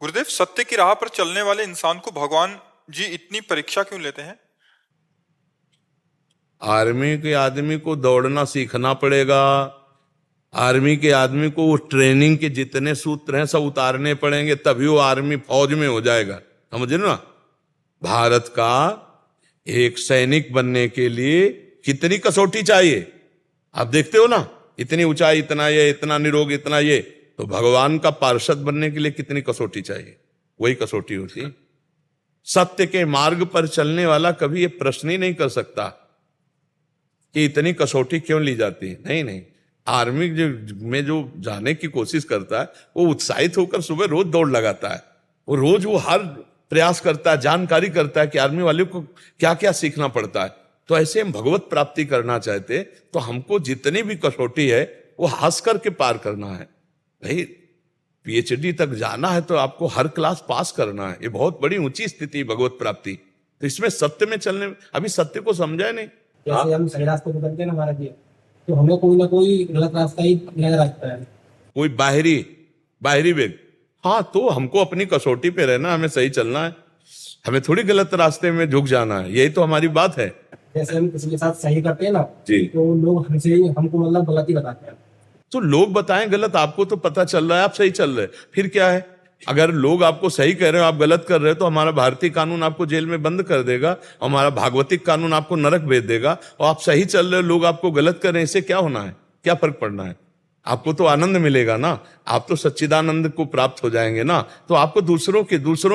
गुरुदेव, सत्य की राह पर चलने वाले इंसान को भगवान जी इतनी परीक्षा क्यों लेते हैं? आर्मी के आदमी को दौड़ना सीखना पड़ेगा। आर्मी के आदमी को वो ट्रेनिंग के जितने सूत्र हैं सब उतारने पड़ेंगे, तभी वो आर्मी फौज में हो जाएगा। समझ ना, भारत का एक सैनिक बनने के लिए कितनी कसौटी चाहिए आप देखते हो ना। इतनी ऊंचाई, इतना ये, इतना निरोग, इतना ये। तो भगवान का पार्षद बनने के लिए कितनी कसौटी चाहिए, वही कसौटी होती है। सत्य के मार्ग पर चलने वाला कभी ये प्रश्न ही नहीं कर सकता कि इतनी कसौटी क्यों ली जाती है। नहीं नहीं, आर्मी में जो जाने की कोशिश करता है वो उत्साहित होकर सुबह रोज दौड़ लगाता है। वो हर प्रयास करता है, जानकारी करता है कि आर्मी वाले को क्या क्या सीखना पड़ता है। तो ऐसे हम भगवत प्राप्ति करना चाहते तो हमको जितनी भी कसौटी है वो हंस करके पार करना है। भाई, पीएचडी तक जाना है तो आपको हर क्लास पास करना है। ये बहुत बड़ी ऊंची स्थिति भगवत प्राप्ति। तो इसमें सत्य में चलने, अभी सत्य को समझा नहीं। जैसे हम सही रास्ते पे चलते हैं ना महाराज जी, तो हमें कोई ना कोई गलत रास्ता ही नजर आता है, कोई बाहरी वेग। हाँ, तो हमको अपनी कसौटी पे रहना, हमें सही चलना है, हमें थोड़ी गलत रास्ते में झुक जाना है। यही तो हमारी बात है। जैसे हम किसी के साथ सही करते हैं ना जी, तो लोग हमको मतलब गलत ही बताते हैं। तो लोग बताएं गलत, आपको तो पता चल रहा है आप सही चल रहे, फिर क्या है। अगर लोग आपको सही कह रहे हो, आप गलत कर रहे हो, तो हमारा भारतीय कानून आपको जेल में बंद कर देगा, हमारा भागवतिक कानून आपको नरक भेज देगा। और आप सही चल रहे हो, लोग आपको गलत कर रहे हैं, इससे क्या होना है, क्या फर्क पड़ना है। आपको तो आनंद मिलेगा ना, आप तो सच्चिदानंद को प्राप्त हो जाएंगे ना। तो आपको दूसरों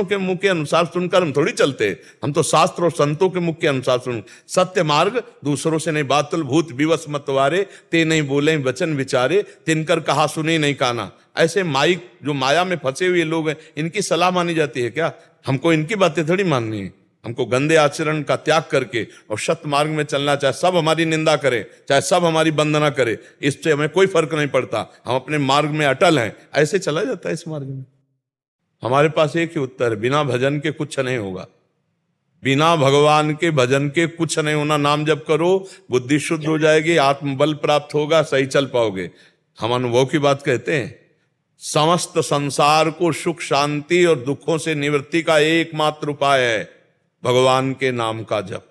के मुख के अनुसार सुनकर हम थोड़ी चलते, हम तो शास्त्र और संतों के मुख के अनुसार सुन। सत्य मार्ग दूसरों से नहीं, बातुल भूत विवश मतवारे, ते नहीं बोले वचन विचारे, तिनकर कहा सुने नहीं काना। ऐसे माइक जो माया में फंसे हुए लोग हैं, इनकी सलाह मानी जाती है क्या? हमको इनकी बातें थोड़ी माननी है। हमको गंदे आचरण का त्याग करके और सत्य मार्ग में चलना, चाहे सब हमारी निंदा करे, चाहे सब हमारी वंदना करे, इससे हमें कोई फर्क नहीं पड़ता। हम अपने मार्ग में अटल हैं, ऐसे चला जाता है इस मार्ग में। हमारे पास एक ही उत्तर है, बिना भजन के कुछ नहीं होगा। बिना भगवान के भजन के कुछ नहीं होना। नाम जप करो, बुद्धि शुद्ध हो जाएगी, आत्मबल प्राप्त होगा, सही चल पाओगे। हम अनुभव की बात कहते हैं। समस्त संसार को सुख शांति और दुखों से निवृत्ति का एकमात्र उपाय है भगवान के नाम का जप।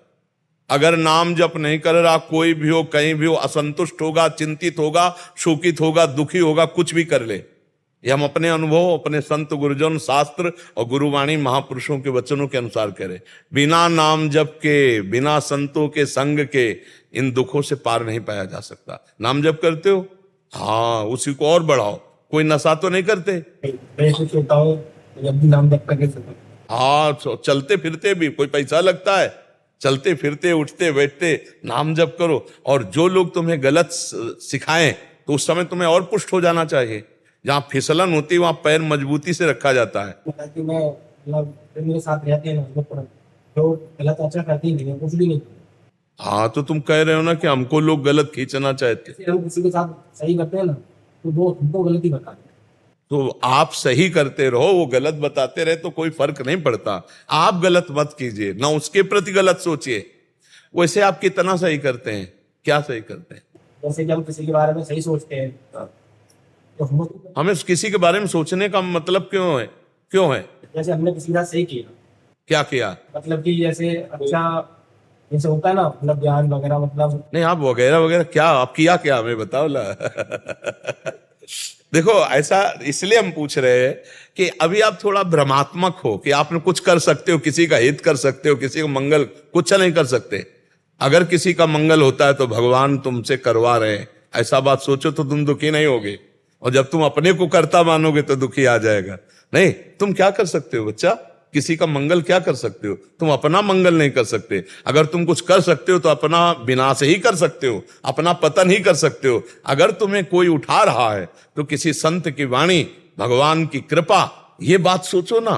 अगर नाम जप नहीं कर रहा, कोई भी हो, कहीं भी हो, असंतुष्ट होगा, चिंतित होगा, शोकित होगा, दुखी होगा, कुछ भी कर ले। ये हम अपने अनुभव, अपने संत गुरुजन, शास्त्र और गुरुवाणी महापुरुषों के वचनों के अनुसार करें। बिना नाम जप के, बिना संतों के संग के इन दुखों से पार नहीं पाया जा सकता। नाम जप करते हो, हाँ, उसी को और बढ़ाओ। कोई नशा तो नहीं करते? मैं ऐसे सोचता हूँ जब भी नाम जप करके सोता हूँ। हाँ, चलते फिरते भी कोई पैसा लगता है, चलते फिरते उठते बैठते नाम जप करो। और जो लोग तुम्हें गलत सिखाएं तो उस समय तुम्हें और पुष्ट हो जाना चाहिए। जहाँ फिसलन होती है वहां पैर मजबूती से रखा जाता है। ताकि मैं मतलब मेरे साथ रहते हैं ना, जो गलत आचरण करते ही नहीं है, कुछ भी नहीं। हाँ, तो तुम कह रहे हो ना कि हमको लोग गलत खींचना चाहते, जैसे हम किसी के साथ सही करते हैं ना तो वो हमको गलत ही बताते हैं। तो आप सही करते रहो, वो गलत बताते रहे तो कोई फर्क नहीं पड़ता। आप गलत मत कीजिए, ना उसके प्रति गलत सोचिए। वैसे आप कितना सही करते हैं, क्या सही करते हैं? जैसे कि हम किसी के बारे में सही सोचते हैं तो हमें किसी के बारे में सोचने का मतलब क्यों है? जैसे हमने किसी के साथ सही किया, क्या किया? मतलब कि जैसे अच्छा, जैसे होता है ना, मतलब ज्ञान वगैरह, मतलब नहीं, आप वगैरह वगैरह क्या आप किया, क्या हमें बताओ ला। देखो, ऐसा इसलिए हम पूछ रहे हैं कि अभी आप थोड़ा भ्रमात्मक हो कि आपने कुछ कर सकते हो, किसी का हित कर सकते हो, किसी का मंगल, कुछ नहीं कर सकते। अगर किसी का मंगल होता है तो भगवान तुमसे करवा रहे हैं, ऐसा बात सोचो तो तुम दुखी नहीं होगे। और जब तुम अपने को करता मानोगे तो दुखी आ जाएगा। नहीं, तुम क्या कर सकते हो बच्चा? किसी का मंगल क्या कर सकते हो? तुम अपना मंगल नहीं कर सकते। अगर तुम कुछ कर सकते हो तो अपना विनाश ही कर सकते हो, अपना पतन ही कर सकते हो। अगर तुम्हें कोई उठा रहा है तो किसी संत की वाणी, भगवान की कृपा, ये बात सोचो ना,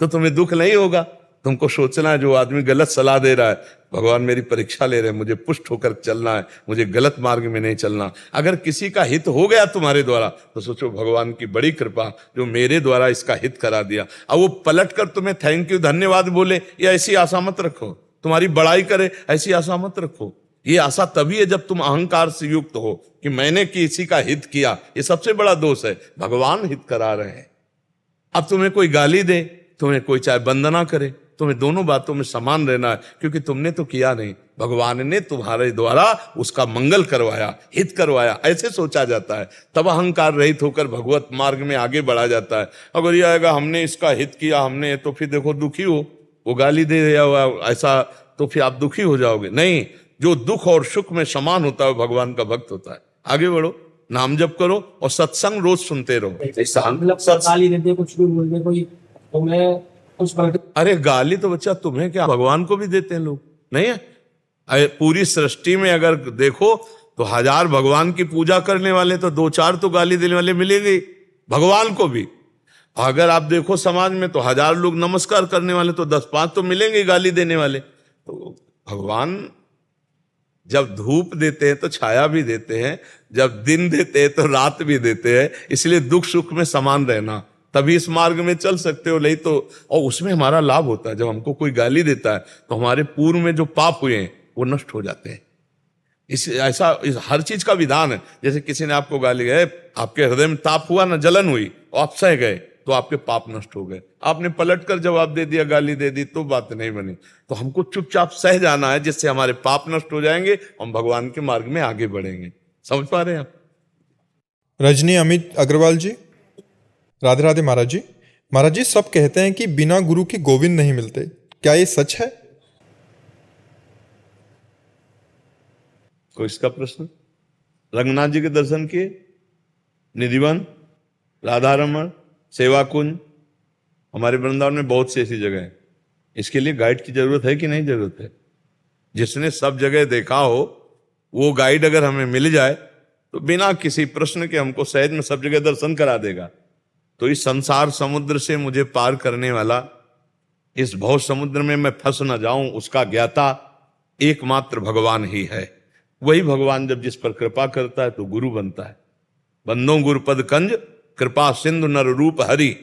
तो तुम्हें दुख नहीं होगा। तुमको सोचना है, जो आदमी गलत सलाह दे रहा है, भगवान मेरी परीक्षा ले रहे हैं, मुझे पुष्ट होकर चलना है, मुझे गलत मार्ग में नहीं चलना। अगर किसी का हित हो गया तुम्हारे द्वारा तो सोचो भगवान की बड़ी कृपा जो मेरे द्वारा इसका हित करा दिया। अब वो पलट कर तुम्हें थैंक यू, धन्यवाद बोले, या ऐसी आशा मत रखो। तुम्हारी बड़ाई करे, ऐसी आशा मत रखो। ये आशा तभी है जब तुम अहंकार से युक्त हो कि मैंने किसी का हित किया। ये सबसे बड़ा दोष है। भगवान हित करा रहे हैं, अब तुम्हें कोई गाली दे, तुम्हें कोई चाहे वंदना करे, तुम्हें दोनों बातों में समान रहना है, क्योंकि तुमने तो किया नहीं, भगवान ने तुम्हारे द्वारा उसका मंगल करवाया, हित करवाया, ऐसे सोचा जाता है। तब अहंकार रहित होकर भगवत मार्ग में आगे बढ़ा जाता है। अगर यह आएगा हमने इसका हित किया हमने, तो फिर देखो दुखी हो, वो गाली दे दिया हुआ ऐसा, तो फिर आप दुखी हो जाओगे। नहीं, जो दुख और सुख में समान होता है भगवान का भक्त होता है। आगे बढ़ो, नाम जप करो और सत्संग रोज सुनते रहो। मतलब गाली देते, कुछ भी बोलते कोई, तो मैं कुछ पलट। अरे गाली तो बच्चा तुम्हें क्या, भगवान को भी देते हैं लोग, नहीं है? पूरी सृष्टि में अगर देखो तो 1000 भगवान की पूजा करने वाले, तो 2-4 तो गाली देने वाले मिलेंगे भगवान को भी। अगर आप देखो समाज में तो 1000 लोग नमस्कार करने वाले, तो 10-5 तो मिलेंगे गाली देने वाले। तो भगवान जब धूप देते हैं तो छाया भी देते हैं, जब दिन देते हैं तो रात भी देते हैं। इसलिए दुख सुख में समान रहना, तभी इस मार्ग में चल सकते हो। नहीं तो, और उसमें हमारा लाभ होता है, जब हमको कोई गाली देता है तो हमारे पूर्व में जो पाप हुए हैं वो नष्ट हो जाते हैं। इस हर चीज का विधान है। जैसे किसी ने आपको गाली गए, आपके हृदय में ताप हुआ ना, जलन हुई, और आप सह गए, तो आपके पाप नष्ट हो गए। आपने पलट कर जवाब दे दिया, गाली दे दी, तो बात नहीं बनी। तो हमको चुपचाप सह जाना है, जिससे हमारे पाप नष्ट हो जाएंगे, हम भगवान के मार्ग में आगे बढ़ेंगे। समझ पा रहे हैं आप? रजनी अमित अग्रवाल जी, राधे राधे महाराज जी। महाराज जी, सब कहते हैं कि बिना गुरु के गोविंद नहीं मिलते, क्या ये सच है? कोई इसका प्रश्न? रंगनाथ जी के दर्शन किए, निधिवन, राधा रमण, सेवा कुंज, हमारे वृंदावन में बहुत सी ऐसी जगह है। इसके लिए गाइड की जरूरत है कि नहीं जरूरत है? जिसने सब जगह देखा हो, वो गाइड अगर हमें मिल जाए तो बिना किसी प्रश्न के हमको सहज में सब जगह दर्शन करा देगा। तो इस संसार समुद्र से मुझे पार करने वाला, इस भव समुद्र में मैं फंस न जाऊं, उसका ज्ञाता एकमात्र भगवान ही है। वही भगवान जब जिस पर कृपा करता है तो गुरु बनता है। बंदो गुरुपद कंज कृपा सिंधु नर रूप हरि,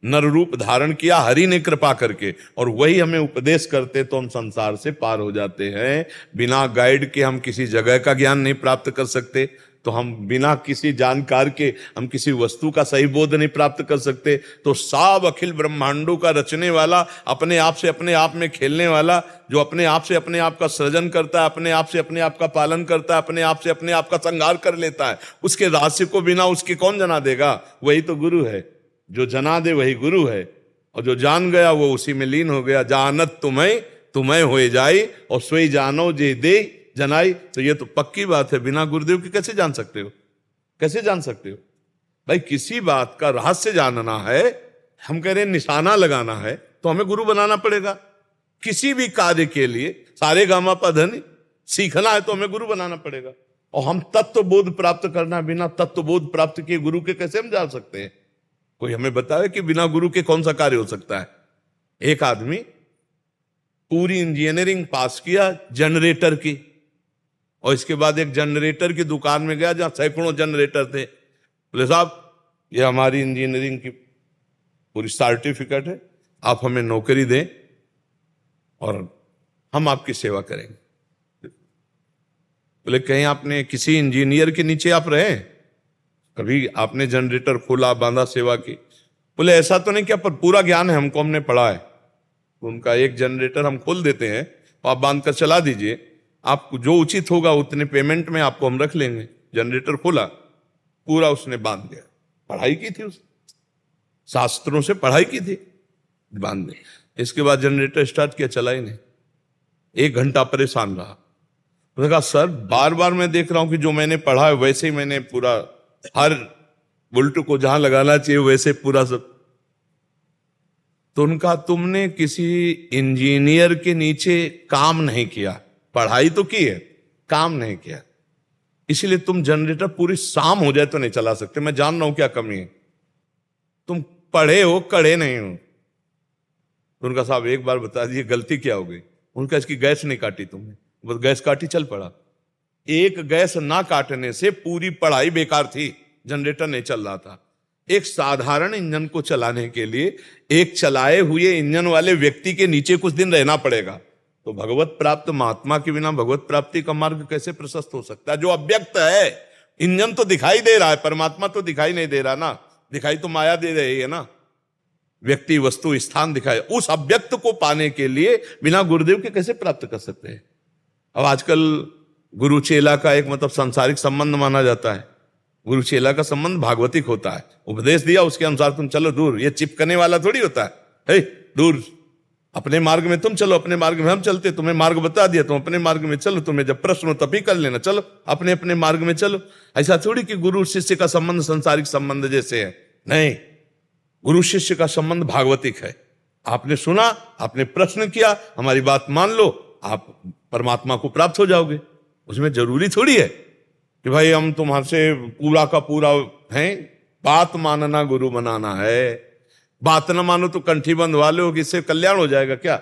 नर रूप धारण किया हरि ने कृपा करके, और वही हमें उपदेश करते, तो हम संसार से पार हो जाते हैं। बिना गाइड के हम किसी जगह का ज्ञान नहीं प्राप्त कर सकते, तो हम बिना किसी जानकार के हम किसी वस्तु का सही बोध नहीं प्राप्त कर सकते। तो सब अखिल ब्रह्मांडों का रचने वाला, अपने आप से अपने आप में खेलने वाला, जो अपने आप से अपने आप का सृजन करता है, अपने आप से अपने आप का पालन करता है, अपने आप से अपने आप का संहार कर लेता है, उसके रहस्य को बिना उसके कौन जना देगा? वही तो गुरु है। जो जना दे वही गुरु है, और जो जान गया वो उसी में लीन हो गया। जानत तुम्हें तुम्हें हो जाई, और सोई जानो जे दे जनाई। तो ये तो पक्की बात है, बिना गुरुदेव के कैसे जान सकते हो? कैसे जान सकते हो भाई? किसी बात का रहस्य जानना है, हम कह रहे हैं निशाना लगाना है, तो हमें गुरु बनाना पड़ेगा। किसी भी कार्य के लिए सारे गामा पधन सीखना है तो हमें गुरु बनाना पड़ेगा। और हम तत्व बोध प्राप्त करना, बिना तत्व बोध प्राप्त किए गुरु के कैसे हम जान सकते हैं? कोई हमें बताए कि बिना गुरु के कौन सा कार्य हो सकता है? एक आदमी पूरी इंजीनियरिंग पास किया जनरेटर की, और इसके बाद एक जनरेटर की दुकान में गया जहां सैकड़ों जनरेटर थे। बोले साहब, ये हमारी इंजीनियरिंग की पूरी सर्टिफिकेट है, आप हमें नौकरी दें और हम आपकी सेवा करेंगे। बोले कहीं आपने किसी इंजीनियर के नीचे आप रहे? कभी आपने जनरेटर खोला, बांधा, सेवा की? बोले ऐसा तो नहीं किया, पर पूरा ज्ञान है हमको, हमने पढ़ा है। उनका एक जनरेटर हम खोल देते हैं, आप बांध कर चला दीजिए, आपको जो उचित होगा उतने पेमेंट में आपको हम रख लेंगे। जनरेटर खोला, पूरा उसने बांध दिया। पढ़ाई की थी, उसने शास्त्रों से पढ़ाई की थी, बांध दिया। इसके बाद जनरेटर स्टार्ट किया, चला ही नहीं। 1 घंटा परेशान रहा। उसने कहा सर, बार बार मैं देख रहा हूं कि जो मैंने पढ़ा है वैसे ही मैंने पूरा, हर बुल्ट को जहां लगाना चाहिए वैसे पूरा सब। तो उनका, तुमने किसी इंजीनियर के नीचे काम नहीं किया, पढ़ाई तो की है, काम नहीं किया, इसलिए तुम जनरेटर पूरी शाम हो जाए तो नहीं चला सकते। मैं जान रहा हूं क्या कमी है, तुम पढ़े हो, कड़े नहीं हो। तो उनका साहब एक बार बता दीजिए गलती क्या हो गई? उनका, इसकी गैस नहीं काटी तुमने। बस गैस काटी, चल पड़ा। एक गैस ना काटने से पूरी पढ़ाई बेकार थी, जनरेटर नहीं चल रहा था। एक साधारण इंजन को चलाने के लिए एक चलाए हुए इंजन वाले व्यक्ति के नीचे कुछ दिन रहना पड़ेगा। तो भगवत प्राप्त महात्मा के बिना भगवत प्राप्ति का मार्ग कैसे प्रशस्त हो सकता है? जो अव्यक्त है, इंजन तो दिखाई दे रहा है, परमात्मा तो दिखाई नहीं दे रहा ना, दिखाई तो माया दे रही है ना। व्यक्ति वस्तु स्थान दिखाए, उस अव्यक्त को पाने के लिए बिना गुरुदेव के कैसे प्राप्त कर सकते हैं। अब आजकल गुरु चेला का एक मतलब सांसारिक संबंध माना जाता है। गुरु चेला का संबंध भागवतिक होता है। उपदेश दिया उसके अनुसार तुम चलो दूर, ये चिपकने वाला थोड़ी होता है। दूर, अपने मार्ग में तुम चलो, अपने मार्ग में हम चलते, तुम्हें मार्ग बता दिया तुम अपने मार्ग में चलो, तुम्हें जब प्रश्न हो तभी कर लेना, चलो अपने अपने मार्ग में चलो। ऐसा थोड़ी कि गुरु शिष्य का संबंध सांसारिक संबंध जैसे है, नहीं, गुरु शिष्य का संबंध भागवतिक है। आपने सुना, आपने प्रश्न किया, हमारी बात मान लो, आप परमात्मा को प्राप्त हो जाओगे। उसमें जरूरी थोड़ी है कि भाई हम तुम्हारे से पूरा का पूरा है, बात मानना गुरु बनाना है। बात न मानो तो कंठी बंधवा लो कि इससे कल्याण हो जाएगा क्या?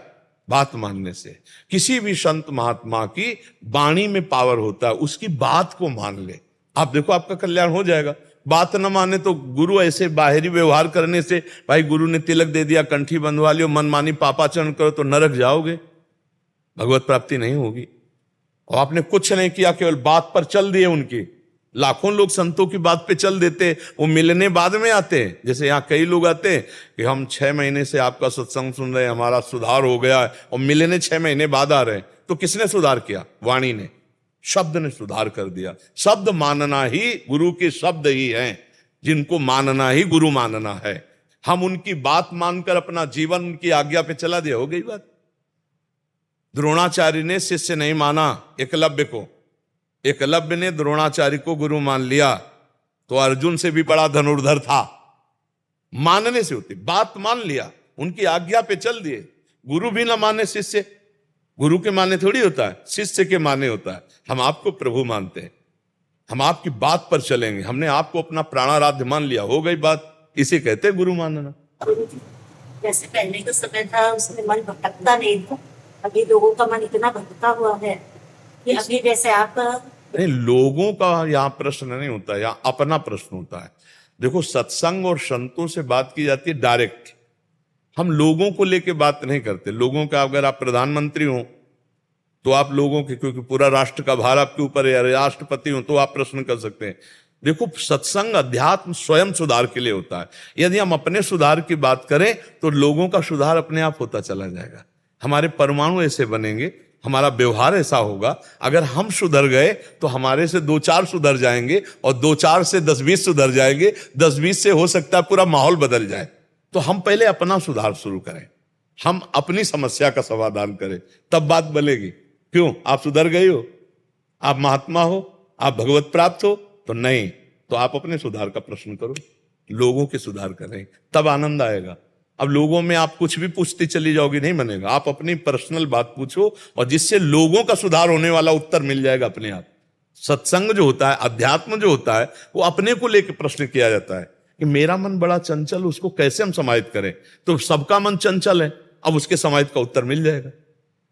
बात मानने से किसी भी संत महात्मा की वाणी में पावर होता है, उसकी बात को मान ले, आप देखो आपका कल्याण हो जाएगा। बात न माने तो गुरु ऐसे बाहरी व्यवहार करने से, भाई गुरु ने तिलक दे दिया, कंठी बंधवा लियो, मनमानी पापाचरण करो तो नरक जाओगे, भगवत प्राप्ति नहीं होगी। और आपने कुछ नहीं किया, केवल बात पर चल दिए उनकी। लाखों लोग संतों की बात पे चल देते, वो मिलने बाद में आते हैं। जैसे यहाँ कई लोग आते हैं कि हम 6 महीने से आपका सत्संग सुन रहे हैं, हमारा सुधार हो गया है, और मिलने 6 महीने बाद आ रहे हैं। तो किसने सुधार किया? वाणी ने, शब्द ने सुधार कर दिया। शब्द मानना ही गुरु के शब्द ही हैं, जिनको मानना ही गुरु मानना है। हम उनकी बात मानकर अपना जीवन उनकी आज्ञा पे चला दिया, हो गई बात। द्रोणाचार्य ने शिष्य नहीं माना एकलव्य को, एकलव्य ने द्रोणाचार्य को गुरु मान लिया, तो अर्जुन से भी बड़ा धनुर्धर था। मानने से होती, बात मान लिया, उनकी आज्ञा पे चल दिए। गुरु भी ना माने शिष्य, गुरु के माने थोड़ी होता है, शिष्य के माने होता है। हम आपको प्रभु मानते हैं, हम आपकी बात पर चलेंगे, हमने आपको अपना प्राणाराध्य मान लिया, हो गई बात। इसे कहते हैं गुरु मानना। जैसे पहले का समय था उसमें मन भटकता नहीं था, अभी लोगों का मन इतना भटका हुआ है कि अभी जैसे आप नहीं, लोगों का यहाँ प्रश्न नहीं होता, यहाँ अपना प्रश्न होता है। देखो, सत्संग और संतों से बात की जाती है डायरेक्ट, हम लोगों को लेके बात नहीं करते। लोगों का, अगर आप प्रधानमंत्री हो तो आप लोगों के, क्योंकि पूरा राष्ट्र का भार आपके ऊपर है, राष्ट्रपति हो तो आप प्रश्न कर सकते हैं। देखो, सत्संग अध्यात्म स्वयं सुधार के लिए होता है। यदि हम अपने सुधार की बात करें तो लोगों का सुधार अपने आप होता चला जाएगा। हमारे परमाणु ऐसे बनेंगे, हमारा व्यवहार ऐसा होगा। अगर हम सुधर गए तो हमारे से 2-4 सुधर जाएंगे, और 2-4 से 10-20 सुधर जाएंगे, 10-20 से हो सकता है पूरा माहौल बदल जाए। तो हम पहले अपना सुधार शुरू करें, हम अपनी समस्या का समाधान करें, तब बात बनेगी। क्यों? आप सुधर गए हो, आप महात्मा हो, आप भगवत प्राप्त हो, तो नहीं, तो आप अपने सुधार का प्रश्न करो, लोगों के सुधार करें, तब आनंद आएगा। अब लोगों में आप कुछ भी पूछती चली जाओगी, नहीं बनेगा। आप अपनी पर्सनल बात पूछो, और जिससे लोगों का सुधार होने वाला उत्तर मिल जाएगा अपने आप। सत्संग जो होता है, अध्यात्म जो होता है, वो अपने को लेकर प्रश्न किया जाता है कि मेरा मन बड़ा चंचल, उसको कैसे हम समाहित करें। तो सबका मन चंचल है, अब उसके समाहित का उत्तर मिल जाएगा।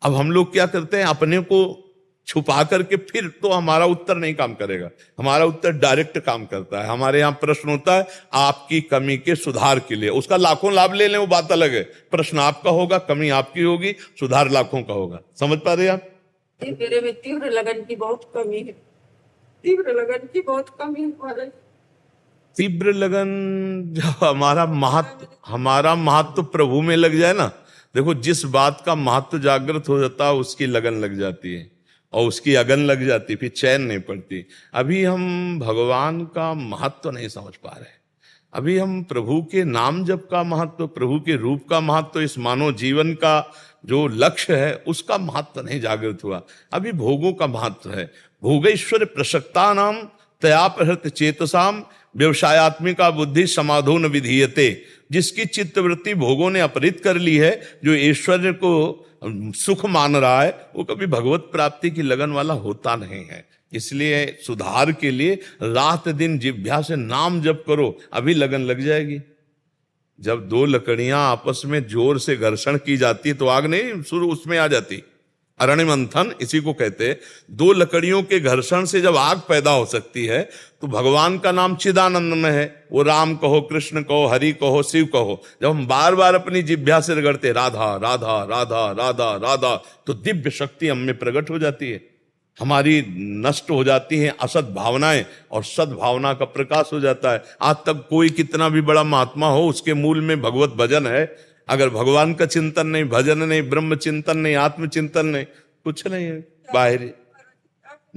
अब हम लोग क्या करते हैं, अपने को छुपा करके, फिर तो हमारा उत्तर नहीं काम करेगा। हमारा उत्तर डायरेक्ट काम करता है। हमारे यहाँ प्रश्न होता है आपकी कमी के सुधार के लिए, उसका लाखों लाभ ले लें, वो बात अलग है। प्रश्न आपका होगा, कमी आपकी होगी, सुधार लाखों का होगा। समझ पा रहे हैं आप? मेरे में तीव्र लगन की बहुत कमी है, तीव्र लगन की बहुत कमी है। तीव्र लगन, जब हमारा महत्व प्रभु में लग जाए ना, देखो, जिस बात का महत्व जागृत हो जाता है उसकी लगन लग जाती है, और उसकी अगन लग जाती, फिर चैन नहीं पड़ती। अभी हम भगवान का महत्व नहीं समझ पा रहे, अभी हम प्रभु के नाम जप का महत्व, प्रभु के रूप का महत्व, इस मानव जीवन का जो लक्ष्य है उसका महत्व नहीं जागृत हुआ। अभी भोगों का महत्व है। भोगेश्वर प्रसक्ता नाम तया प्रहृत चेतसाम व्यवसायत्मिका बुद्धि समाधो न विधीयते। जिसकी चित्तवृत्ति भोगों ने अपहृत कर ली है, जो ऐश्वर्य को सुख मान रहा है, वो कभी भगवत प्राप्ति की लगन वाला होता नहीं है। इसलिए सुधार के लिए रात दिन जिह्वा से नाम जप करो, अभी लगन लग जाएगी। जब 2 लकड़ियां आपस में जोर से घर्षण की जाती तो आग नहीं शुरू उसमें आ जाती। अरण्य मंथन इसी को कहते हैं। 2 लकड़ियों के घर्षण से जब आग पैदा हो सकती है, तो भगवान का नाम चिदानंद में है। वो राम कहो, कृष्ण कहो, हरि कहो, शिव कहो, जब हम बार बार अपनी जिह्वा से रगड़ते राधा राधा राधा राधा राधा, तो दिव्य शक्ति हम में प्रकट हो जाती है। हमारी नष्ट हो जाती हैं असत भावनाएं और सद्भावना का प्रकाश हो जाता है। आज तक कोई कितना भी बड़ा महात्मा हो, उसके मूल में भगवत भजन है। अगर भगवान का चिंतन नहीं, भजन नहीं, ब्रह्म चिंतन नहीं, आत्मचिंतन नहीं, कुछ नहीं है बाहरी।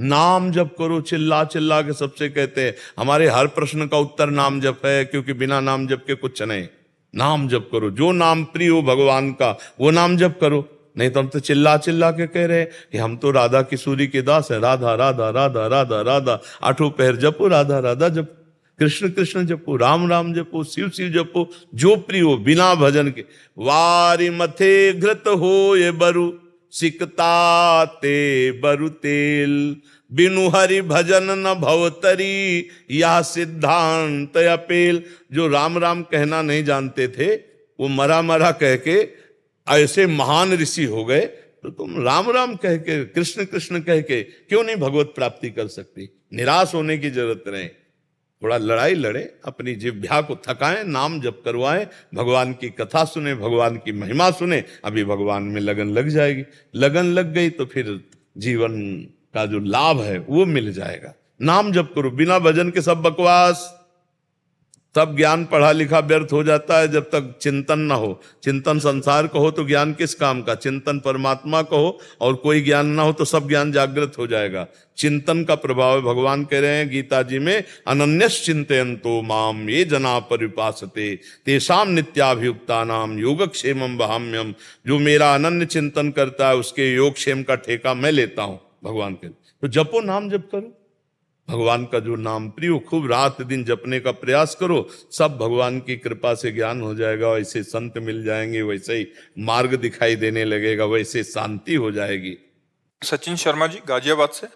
नाम जप करो, चिल्ला चिल्ला के सबसे कहते हैं। हमारे हर प्रश्न का उत्तर नाम जप है, क्योंकि बिना नाम जप के कुछ नहीं। नाम जप करो, जो नाम प्रिय हो भगवान का वो नाम जप करो। नहीं तो हम तो चिल्ला चिल्ला के कह रहे हैं कि हम तो राधा किशोरी के दास है। राधा राधा राधा राधा राधा, आठों पैर जपो, राधा राधा जपो, कृष्ण कृष्ण जपो, राम राम जपो, शिव शिव जपो, जो प्रिय हो बिना भजन के। वारी मथे घृत हो ये बरु, सिकता ते बरु तेल, बिनु हरि भजन न भवतरी, या सिद्धांत अपेल। जो राम राम कहना नहीं जानते थे, वो मरा मरा कह के ऐसे महान ऋषि हो गए। तो तुम राम राम कह के, कृष्ण कृष्ण कह के क्यों नहीं भगवत प्राप्ति कर सकती? निराश होने की जरूरत नहीं। थोड़ा लड़ाई लड़े, अपनी जिह्वा को थकाएं, नाम जप करवाएं, भगवान की कथा सुने, भगवान की महिमा सुने। अभी भगवान में लगन लग जाएगी। लगन लग गई तो फिर जीवन का जो लाभ है वो मिल जाएगा। नाम जप करो, बिना भजन के सब बकवास। सब ज्ञान पढ़ा लिखा व्यर्थ हो जाता है जब तक चिंतन ना हो। चिंतन संसार का हो तो ज्ञान किस काम का? चिंतन परमात्मा का हो और कोई ज्ञान ना हो तो सब ज्ञान जागृत हो जाएगा। चिंतन का प्रभाव है। भगवान कह रहे हैं गीता जी में, अनन्यस चिंतयन्तो माम ये जना परिपासते तेषाम नित्याभियुक्ता नाम योगक्षेमम वहाम्यम। जो मेरा अनन्य चिंतन करता है उसके योगक्षेम का ठेका मैं लेता हूं। भगवान के तो जपो, नाम जप करो, भगवान का जो नाम प्रिय, खूब रात दिन जपने का प्रयास करो। सब भगवान की कृपा से ज्ञान हो जाएगा। वैसे संत मिल जाएंगे, वैसे ही मार्ग दिखाई देने लगेगा, वैसे शांति हो जाएगी। सचिन शर्मा जी गाजियाबाद से।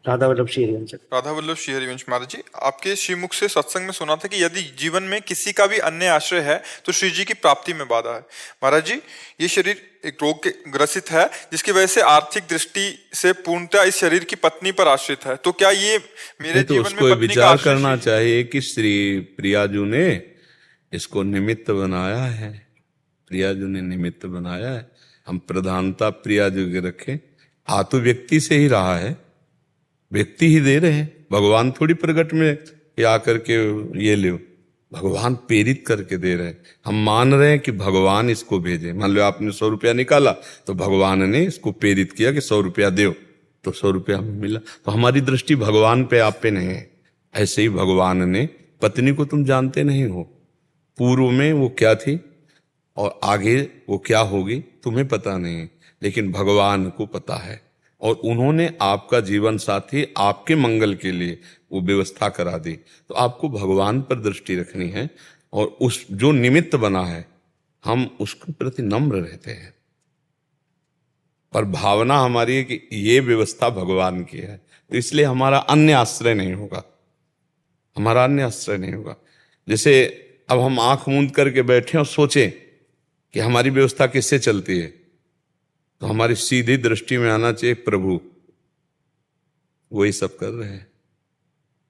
राधा वल्लभ श्री हरिवंश। राधा वल्लभ श्री हरिवंश महाराज जी, आपके श्रीमुख से सत्संग में सुना था कि यदि जीवन में किसी का भी अन्य आश्रय है तो श्री जी की प्राप्ति में बाधा है। महाराज जी, ये शरीर एक रोग के ग्रसित है जिसकी वजह से आर्थिक दृष्टि से पूर्णतः इस शरीर की पत्नी पर आश्रित है। तो क्या ये मेरे तो जीवन उसको में पत्नी का विचार आश्रय करना चाहिए कि श्री प्रियाजू ने इसको निमित्त बनाया है। प्रियाजू ने निमित्त बनाया है। हम प्रधानता प्रियाजू के रखें। आ तो व्यक्ति से ही रहा है, व्यक्ति ही दे रहे हैं। भगवान थोड़ी प्रकट में कि आकर के ये ले, भगवान प्रेरित करके दे रहे हैं। हम मान रहे हैं कि भगवान इसको भेजे। मान लो आपने 100 रुपया निकाला तो भगवान ने इसको प्रेरित किया कि 100 रुपया दो, तो 100 रुपया हमें मिला। तो हमारी दृष्टि भगवान पे, आप पे नहीं है। ऐसे ही भगवान ने पत्नी को, तुम जानते नहीं हो पूर्व में वो क्या थी और आगे वो क्या होगी, तुम्हें पता नहीं है, लेकिन भगवान को पता है। और उन्होंने आपका जीवन साथी आपके मंगल के लिए वो व्यवस्था करा दी। तो आपको भगवान पर दृष्टि रखनी है और उस जो निमित्त बना है हम उसके प्रति नम्र रहते हैं। पर भावना हमारी है कि ये व्यवस्था भगवान की है, तो इसलिए हमारा अन्य आश्रय नहीं होगा। हमारा अन्य आश्रय नहीं होगा। जैसे अब हम आंख मूंद करके बैठे और सोचें कि हमारी व्यवस्था किससे चलती है, तो हमारी सीधी दृष्टि में आना चाहिए प्रभु वही सब कर रहे हैं।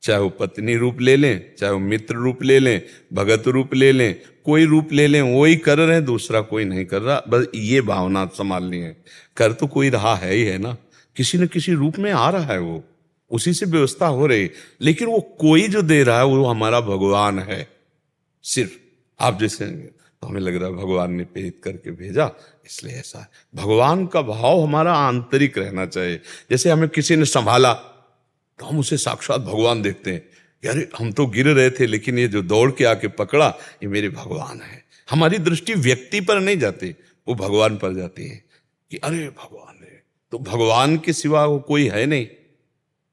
चाहे वो पत्नी रूप ले लें, चाहे वो मित्र रूप ले लें, भगत रूप ले लें, कोई रूप ले लें, वही कर रहे हैं, दूसरा कोई नहीं कर रहा। बस ये भावना संभालनी है। कर तो कोई रहा है ही है ना, किसी न किसी रूप में आ रहा है, वो उसी से व्यवस्था हो रही। लेकिन वो कोई जो दे रहा है वो हमारा भगवान है। सिर्फ आप जैसे, तो हमें लग रहा है भगवान ने प्रेरित करके भेजा, इसलिए ऐसा है। भगवान का भाव हमारा आंतरिक रहना चाहिए। जैसे हमें किसी ने संभाला तो हम उसे साक्षात भगवान देखते हैं कि अरे हम तो गिर रहे थे, लेकिन ये जो दौड़ के आके पकड़ा ये मेरे भगवान है। हमारी दृष्टि व्यक्ति पर नहीं जाती, वो भगवान पर जाती है कि अरे भगवान है। तो भगवान के सिवा वो कोई है नहीं,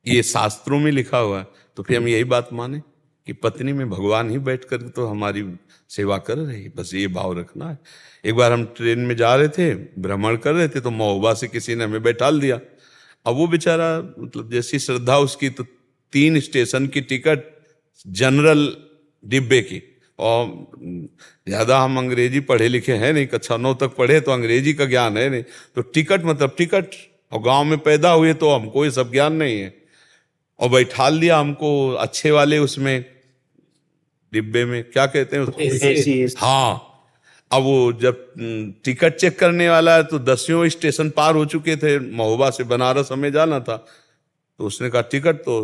ये शास्त्रों में लिखा हुआ है। तो फिर हम यही बात माने कि पत्नी में भगवान ही बैठ कर तो हमारी सेवा कर रही। बस ये भाव रखना है। एक बार हम ट्रेन में जा रहे थे, भ्रमण कर रहे थे, तो महोबा से किसी ने हमें बैठाल दिया। अब वो बेचारा, मतलब जैसी श्रद्धा उसकी, तो 3 स्टेशन की टिकट जनरल डिब्बे की। और ज़्यादा हम अंग्रेजी पढ़े लिखे हैं नहीं, कक्षा 9 तक पढ़े, तो अंग्रेजी का ज्ञान है नहीं। तो टिकट मतलब टिकट, और गांव में पैदा हुए तो हमको ये सब ज्ञान नहीं है। और बैठाल दिया हमको अच्छे वाले उसमें डिब्बे में, क्या कहते हैं उसको, हाँ। अब वो जब टिकट चेक करने वाला है तो 10वें स्टेशन पार हो चुके थे, महोबा से बनारस हमें जाना था। तो उसने कहा टिकट तो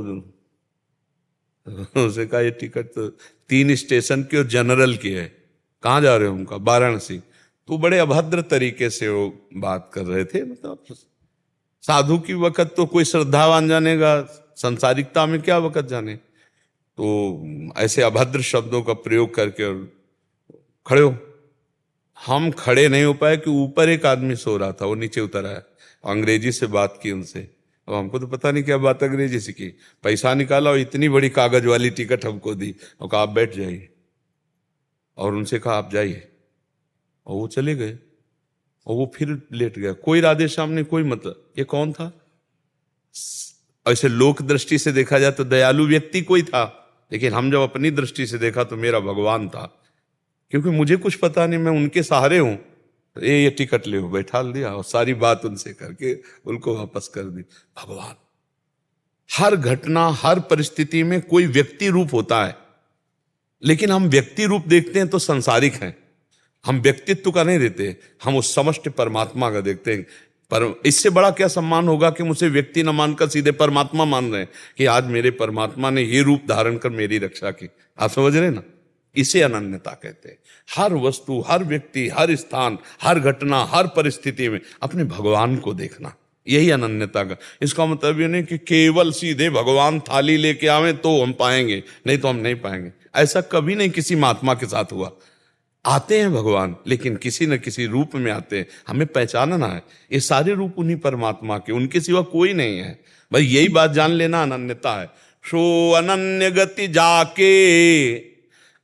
उसने कहा ये टिकट तो 3 स्टेशन की और जनरल की है, कहाँ जा रहे हो? उनका वाराणसी। तो बड़े अभद्र तरीके से वो बात कर रहे थे। मतलब साधु की वक़्त तो कोई श्रद्धावान जानेगा, संसारिकता में क्या वक़्त जाने। तो ऐसे अभद्र शब्दों का प्रयोग करके और खड़े हो। हम खड़े नहीं हो पाए कि ऊपर एक आदमी सो रहा था, वो नीचे उतर आया, अंग्रेजी से बात की उनसे। अब हमको तो पता नहीं क्या बात अंग्रेजी से की, पैसा निकाला और इतनी बड़ी कागज वाली टिकट हमको दी और कहा आप बैठ जाइए, और उनसे कहा आप जाइए, और वो चले गए। और वो फिर लेट गया, कोई राधे श्याम नहीं, कोई मतलब। ये कौन था? ऐसे लोक दृष्टि से देखा जाए तो दयालु व्यक्ति कोई था, लेकिन हम जब अपनी दृष्टि से देखा तो मेरा भगवान था, क्योंकि मुझे कुछ पता नहीं, मैं उनके सहारे हूं। तो ये टिकट ले, बैठा दिया और सारी बात उनसे करके उनको वापस कर दी। भगवान हर घटना, हर परिस्थिति में कोई व्यक्ति रूप होता है, लेकिन हम व्यक्ति रूप देखते हैं तो संसारिक हैं, हम व्यक्तित्व का नहीं देते, हम उस समष्टि परमात्मा का देखते हैं। पर इससे बड़ा क्या सम्मान होगा कि मुझे व्यक्ति न मानकर सीधे परमात्मा मान रहे हैं कि आज मेरे परमात्मा ने ये रूप धारण कर मेरी रक्षा की। आप समझ रहे ना? इसे अनन्यता कहते हैं। हर वस्तु, हर व्यक्ति, हर स्थान, हर घटना, हर परिस्थिति में अपने भगवान को देखना, यही अनन्यता का। इसका मतलब ये नहीं कि केवल सीधे भगवान थाली लेके आवे तो हम पाएंगे, नहीं तो हम नहीं पाएंगे। ऐसा कभी नहीं किसी महात्मा के साथ हुआ। आते हैं भगवान, लेकिन किसी न किसी रूप में आते हैं, हमें पहचानना है ये सारे रूप उन्हीं परमात्मा के, उनके सिवा कोई नहीं है। भाई यही बात जान लेना अनन्यता है। सो अनन्य गति जाके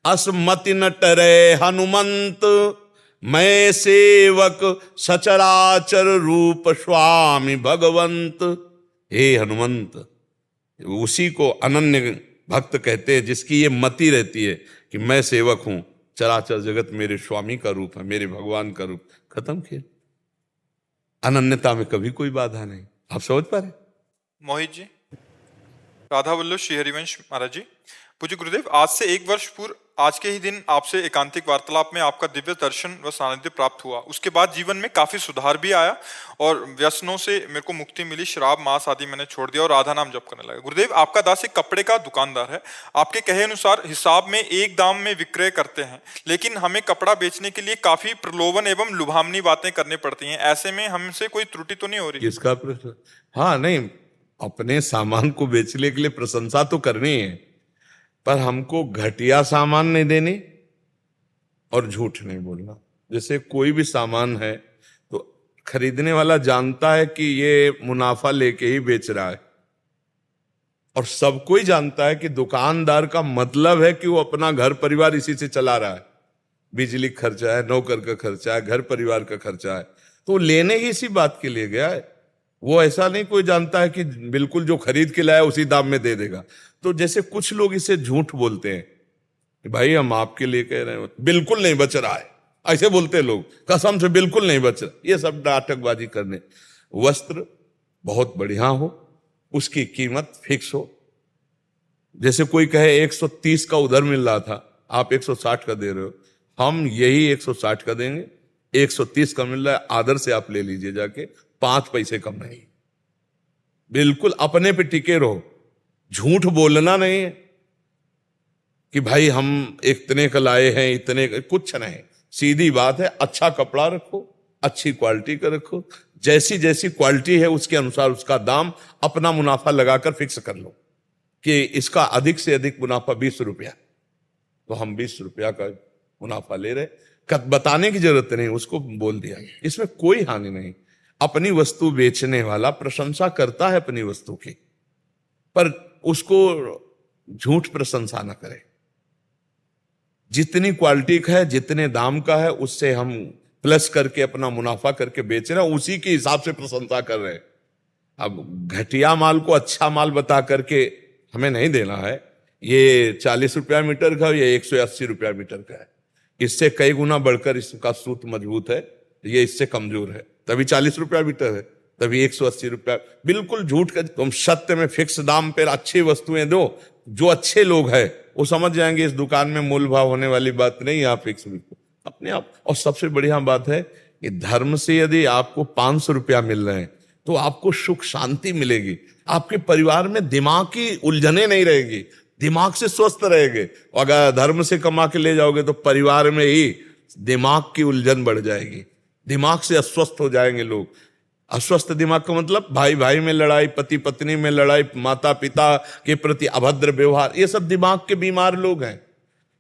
असमति न टरे हनुमंत, मैं सेवक सचराचर रूप स्वामी भगवंत। हे हनुमंत, उसी को अनन्य भक्त कहते हैं जिसकी ये मति रहती है कि मैं सेवक हूं, चराचर जगत मेरे स्वामी का रूप है, मेरे भगवान का रूप। खत्म खेल। अनन्यता में कभी कोई बाधा नहीं। आप समझ पा रहे? मोहित जी, राधा वल्लभ श्री हरिवंश महाराज जी, पूज्य गुरुदेव, आज से 1 वर्ष पूर्व आज के ही दिन आपसे एकांतिक वार्तालाप में आपका दिव्य दर्शन व सानिध्य प्राप्त हुआ। उसके बाद जीवन में काफी सुधार भी आया और व्यसनों से मेरे को मुक्ति मिली, शराब मांस आदि मैंने छोड़ दिया और राधा नाम जप करने लगा। गुरुदेव, आपका दास एक कपड़े का दुकानदार है, आपके कहे अनुसार हिसाब में एक दाम में विक्रय करते हैं, लेकिन हमें कपड़ा बेचने के लिए काफी प्रलोभन एवं लुभावनी बातें करनी पड़ती हैं। ऐसे में हमसे कोई त्रुटि तो नहीं हो रही? किसका प्रश्न? हाँ, नहीं, अपने सामान को बेचने के लिए प्रशंसा तो करनी है, पर हमको घटिया सामान नहीं देने और झूठ नहीं बोलना। जैसे कोई भी सामान है तो खरीदने वाला जानता है कि ये मुनाफा लेके ही बेच रहा है, और सबको ही जानता है कि दुकानदार का मतलब है कि वो अपना घर परिवार इसी से चला रहा है। बिजली खर्चा है, नौकर का खर्चा है, घर परिवार का खर्चा है, तो लेने ही इसी बात के लिए गया है। वो ऐसा नहीं कोई जानता है कि बिल्कुल जो खरीद के लाया उसी दाम में दे देगा। तो जैसे कुछ लोग इसे झूठ बोलते हैं कि भाई हम आपके लिए कह रहे हैं, बिल्कुल नहीं बच रहा है, ऐसे बोलते लोग, कसम से बिल्कुल नहीं बच रहा। ये सब नाटकबाजी करने। वस्त्र बहुत बढ़िया हो, उसकी कीमत फिक्स हो। जैसे कोई कहे 130 का उधर मिल रहा था, आप 160 का दे रहे हो, हम यही 160 का देंगे, 130 का मिल रहा है, आदर से आप ले लीजिए जाके, 5 पैसे कम नहीं। बिल्कुल अपने पे टिके रहो, झूठ बोलना नहीं है कि भाई हम इतने का लाए हैं, इतने का, कुछ नहीं। सीधी बात है, अच्छा कपड़ा रखो, अच्छी क्वालिटी का रखो, जैसी जैसी क्वालिटी है उसके अनुसार उसका दाम अपना मुनाफा लगाकर फिक्स कर लो कि इसका अधिक से अधिक मुनाफा 20 रुपया, तो हम 20 रुपया का मुनाफा ले रहे। बताने की जरूरत नहीं, उसको बोल दिया, इसमें कोई हानि नहीं। अपनी वस्तु बेचने वाला प्रशंसा करता है अपनी वस्तु की, पर उसको झूठ प्रशंसा न करे। जितनी क्वालिटी का है, जितने दाम का है, उससे हम प्लस करके अपना मुनाफा करके बेच रहे हैं, उसी के हिसाब से प्रशंसा कर रहे हैं। अब घटिया माल को अच्छा माल बता करके हमें नहीं देना है। ये 40 रुपया मीटर का, ये 180 रुपया मीटर का है, इससे कई गुना बढ़कर इसका सूत मजबूत है, ये इससे कमजोर है, तभी 40 रुपया मीटर है, तभी 180 रुपया। बिल्कुल झूठ का। तुम सत्य में फिक्स दाम पर अच्छी वस्तुएं दो, जो अच्छे लोग हैं वो समझ जाएंगे इस दुकान में मोल भाव होने वाली बात नहीं, आप फिक्स बिल्कुल अपने आप। और सबसे बढ़िया बात है कि धर्म से यदि आपको 500 रुपया मिल रहे हैं तो आपको सुख शांति मिलेगी। आपके परिवार में दिमाग की उलझने नहीं रहेगी, दिमाग से स्वस्थ रहेंगे। अगर धर्म से कमा के ले जाओगे तो परिवार में ही दिमाग की उलझन बढ़ जाएगी, दिमाग से अस्वस्थ हो जाएंगे लोग। अस्वस्थ दिमाग का मतलब भाई भाई में लड़ाई, पति पत्नी में लड़ाई, माता पिता के प्रति अभद्र व्यवहार, ये सब दिमाग के बीमार लोग हैं।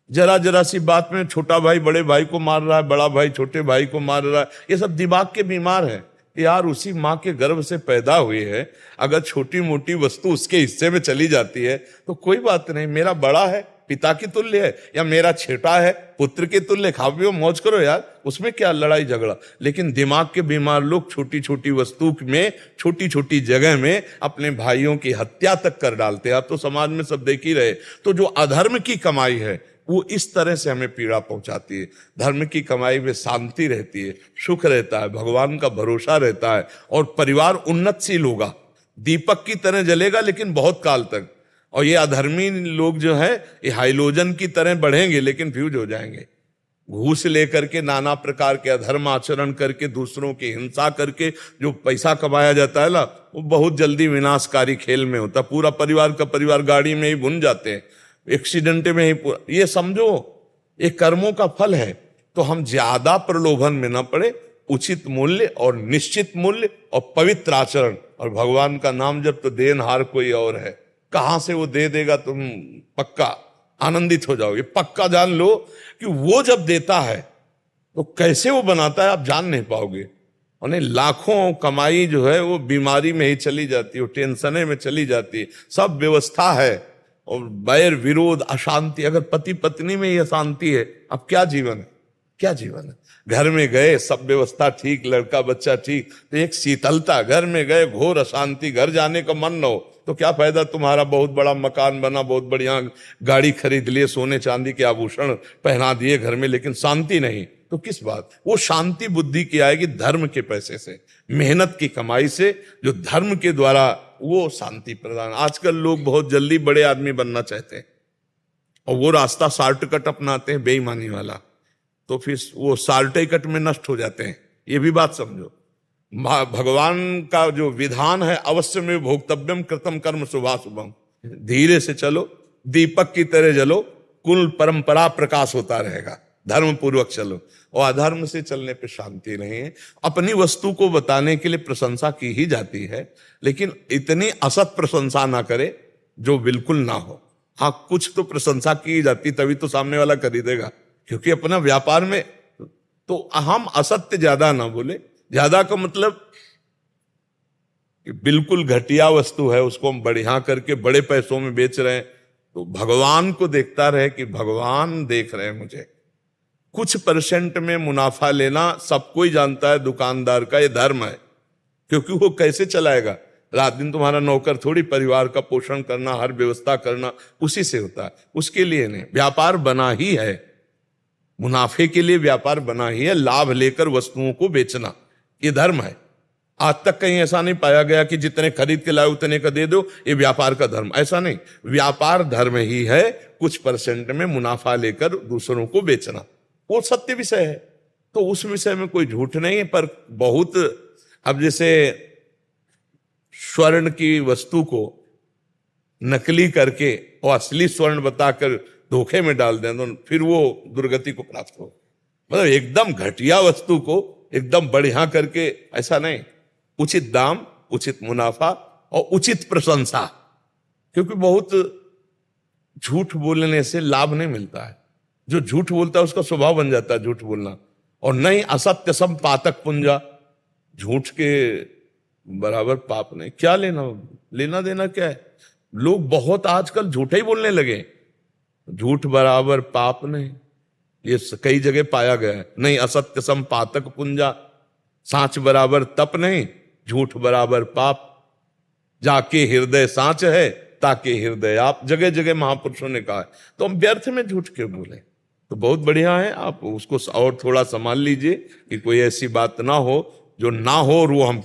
जरा जरा सी बात में छोटा भाई बड़े भाई को मार रहा है, बड़ा भाई छोटे भाई को मार रहा है, ये सब दिमाग के बीमार हैं। यार उसी माँ के गर्भ से पैदा हुई है, अगर छोटी मोटी वस्तु उसके हिस्से में चली जाती है तो कोई बात नहीं, मेरा बड़ा है पिता की तुल्य है, या मेरा छोटा है पुत्र के तुल्य, खाओ पियो मौज करो यार, उसमें क्या लड़ाई झगड़ा। लेकिन दिमाग के बीमार लोग छोटी छोटी वस्तु में, छोटी छोटी जगह में अपने भाइयों की हत्या तक कर डालते हैं। आप तो समाज में सब देख ही रहे। तो जो अधर्म की कमाई है वो इस तरह से हमें पीड़ा पहुंचाती है। धर्म की कमाई में शांति रहती है, सुख रहता है, भगवान का भरोसा रहता है, और परिवार उन्नतशील होगा, दीपक की तरह जलेगा लेकिन बहुत काल तक। और ये अधर्मी लोग जो है ये हाइलोजन की तरह बढ़ेंगे लेकिन फ्यूज हो जाएंगे। घूस लेकर के, नाना प्रकार के अधर्म आचरण करके, दूसरों की हिंसा करके जो पैसा कमाया जाता है ना, वो बहुत जल्दी विनाशकारी खेल में होता है। पूरा परिवार का परिवार गाड़ी में ही भुन जाते हैं, एक्सीडेंट में ही। ये समझो ये कर्मों का फल है। तो हम ज्यादा प्रलोभन में न पड़े, उचित मूल्य और निश्चित मूल्य और पवित्र आचरण, और भगवान का नाम जब तो देनहार कोई और है, कहां से वो दे देगा तुम पक्का आनंदित हो जाओगे। पक्का जान लो कि वो जब देता है तो कैसे वो बनाता है आप जान नहीं पाओगे। उन्हें लाखों कमाई जो है वो बीमारी में ही चली जाती है, वो टेंशने में चली जाती है। सब व्यवस्था है और बैर विरोध अशांति, अगर पति पत्नी में ही अशांति है अब क्या जीवन है, क्या जीवन है। घर में गए सब व्यवस्था ठीक, लड़का बच्चा ठीक, तो एक शीतलता, घर में गए घोर अशांति, घर जाने का मन न हो तो क्या फायदा। तुम्हारा बहुत बड़ा मकान बना, बहुत बढ़िया गाड़ी खरीद लिए, सोने चांदी के आभूषण पहना दिए घर में, लेकिन शांति नहीं, तो किस बात। वो शांति बुद्धि की आएगी धर्म के पैसे से, मेहनत की कमाई से, जो धर्म के द्वारा वो शांति प्रदान। आजकल लोग बहुत जल्दी बड़े आदमी बनना चाहते हैं और वो रास्ता शॉर्टकट अपनाते हैं बेईमानी वाला, तो फिर वो शॉर्टकट में नष्ट हो जाते हैं। ये भी बात समझो। भगवान का जो विधान है, अवश्य में भोक्तव्यम कृतम कर्म शुभाशुभम, धीरे से चलो, दीपक की तरह जलो, कुल परंपरा प्रकाश होता रहेगा, धर्म पूर्वक चलो। और अधर्म से चलने पे शांति नहीं है। अपनी वस्तु को बताने के लिए प्रशंसा की ही जाती है, लेकिन इतनी असत प्रशंसा ना करे जो बिल्कुल ना हो। हाँ, कुछ तो प्रशंसा की जाती, तभी तो सामने वाला खरीदेगा, क्योंकि अपना व्यापार में तो हम असत्य ज्यादा ना बोले। ज्यादा का मतलब कि बिल्कुल घटिया वस्तु है उसको हम बढ़िया करके बड़े पैसों में बेच रहे हैं, तो भगवान को देखता रहे कि भगवान देख रहे हैं मुझे। कुछ परसेंट में मुनाफा लेना सब कोई जानता है, दुकानदार का ये धर्म है, क्योंकि वो कैसे चलाएगा। रात दिन तुम्हारा नौकर थोड़ी, परिवार का पोषण करना, हर व्यवस्था करना उसी से होता है, उसके लिए नहीं। व्यापार बना ही है, मुनाफे के लिए व्यापार बना ही है, लाभ लेकर वस्तुओं को बेचना ये धर्म है। आज तक कहीं ऐसा नहीं पाया गया कि जितने खरीद के लाए उतने का दे दो, ये व्यापार का धर्म, ऐसा नहीं। व्यापार धर्म ही है, कुछ परसेंट में मुनाफा लेकर दूसरों को बेचना, वो सत्य विषय है। तो उस विषय में कोई झूठ नहीं है। पर बहुत, अब जैसे स्वर्ण की वस्तु को नकली करके और असली स्वर्ण बताकर धोखे में डाल दें तो फिर वो दुर्गति को प्राप्त हो। मतलब एकदम घटिया वस्तु को एकदम बढ़िया करके, ऐसा नहीं। उचित दाम, उचित मुनाफा और उचित प्रशंसा, क्योंकि बहुत झूठ बोलने से लाभ नहीं मिलता है। जो झूठ बोलता है उसका स्वभाव बन जाता है झूठ बोलना। और नहीं, असत्य सम पातक पुंजा, झूठ के बराबर पाप नहीं। क्या लेना देना क्या है। लोग बहुत आजकल झूठे ही बोलने लगे, झूठ बराबर पाप नहीं, ये कई जगह पाया गया है। नहीं, असत्य सम पातक पुंजा, सांच बराबर तप नहीं, झूठ बराबर पाप। जाके हृदय सांच है ताके हृदय आप, जगह जगह महापुरुषों ने कहा है। तो हम व्यर्थ में झूठ क्यों बोले। तो बहुत बढ़िया है, आप उसको और थोड़ा संभाल लीजिए कि कोई ऐसी बात ना हो जो ना हो और वो हम